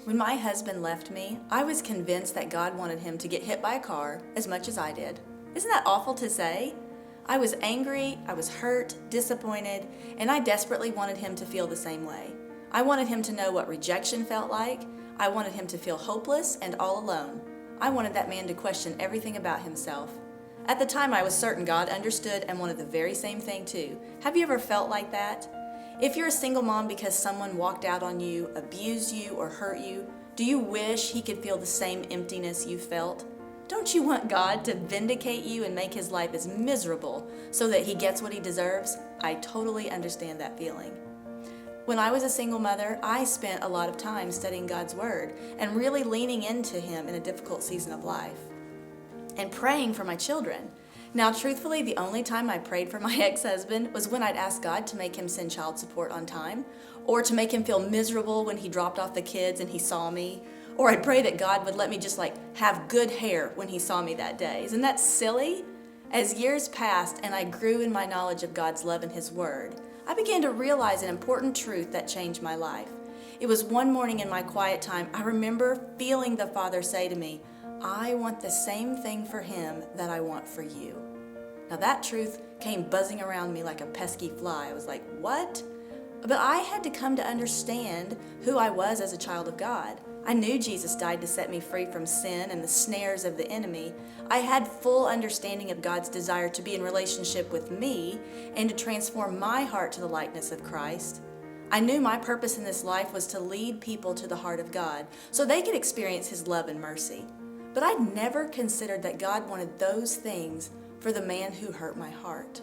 When my husband left me, I was convinced that God wanted him to get hit by a car as much as I did. Isn't that awful to say? I was angry, I was hurt, disappointed, and I desperately wanted him to feel the same way. I wanted him to know what rejection felt like. I wanted him to feel hopeless and all alone. I wanted that man to question everything about himself. At the time, I was certain God understood and wanted the very same thing too. Have you ever felt like that? If you're a single mom because someone walked out on you, abused you, or hurt you, do you wish he could feel the same emptiness you felt? Don't you want God to vindicate you and make his life as miserable so that he gets what he deserves? I totally understand that feeling. When I was a single mother, I spent a lot of time studying God's Word and really leaning into him in a difficult season of life and praying for my children. Now, truthfully, the only time I prayed for my ex-husband was when I'd ask God to make him send child support on time, or to make him feel miserable when he dropped off the kids and he saw me, or I'd pray that God would let me just have good hair when he saw me that day. Isn't that silly? As years passed and I grew in my knowledge of God's love and his word, I began to realize an important truth that changed my life. It was one morning in my quiet time, I remember feeling the Father say to me, I want the same thing for him that I want for you. Now that truth came buzzing around me like a pesky fly. I was like, what? But I had to come to understand who I was as a child of God. I knew Jesus died to set me free from sin and the snares of the enemy. I had full understanding of God's desire to be in relationship with me and to transform my heart to the likeness of Christ. I knew my purpose in this life was to lead people to the heart of God so they could experience his love and mercy. But I'd never considered that God wanted those things for the man who hurt my heart.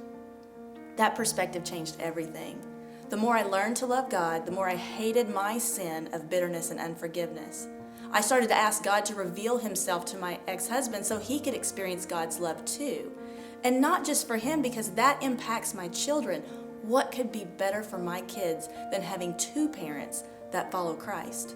That perspective changed everything. The more I learned to love God, the more I hated my sin of bitterness and unforgiveness. I started to ask God to reveal himself to my ex-husband so he could experience God's love too. And not just for him, because that impacts my children. What could be better for my kids than having two parents that follow Christ?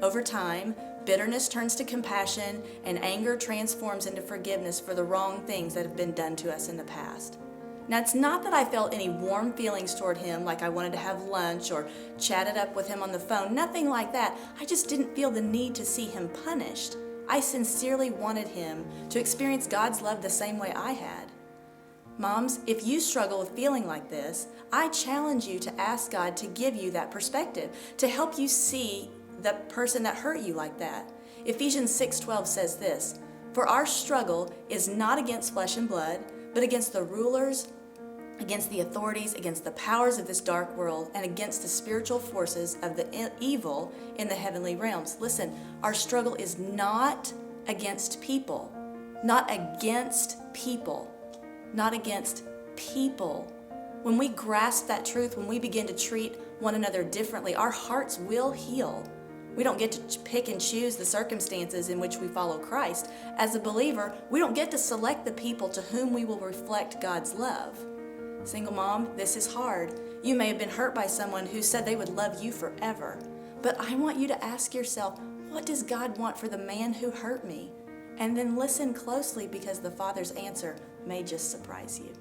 Over time, bitterness turns to compassion, and anger transforms into forgiveness for the wrong things that have been done to us in the past. Now, it's not that I felt any warm feelings toward him, like I wanted to have lunch or chat it up with him on the phone. Nothing like that. I just didn't feel the need to see him punished. I sincerely wanted him to experience God's love the same way I had. Moms, if you struggle with feeling like this, I challenge you to ask God to give you that perspective, to help you see the person that hurt you like that. Ephesians 6:12 says this, for our struggle is not against flesh and blood, but against the rulers, against the authorities, against the powers of this dark world, and against the spiritual forces of the evil in the heavenly realms. Listen, our struggle is not against people, not against people, not against people. When we grasp that truth, when we begin to treat one another differently, our hearts will heal. We don't get to pick and choose the circumstances in which we follow Christ. As a believer, we don't get to select the people to whom we will reflect God's love. Single mom, this is hard. You may have been hurt by someone who said they would love you forever. But I want you to ask yourself, what does God want for the man who hurt me? And then listen closely, because the Father's answer may just surprise you.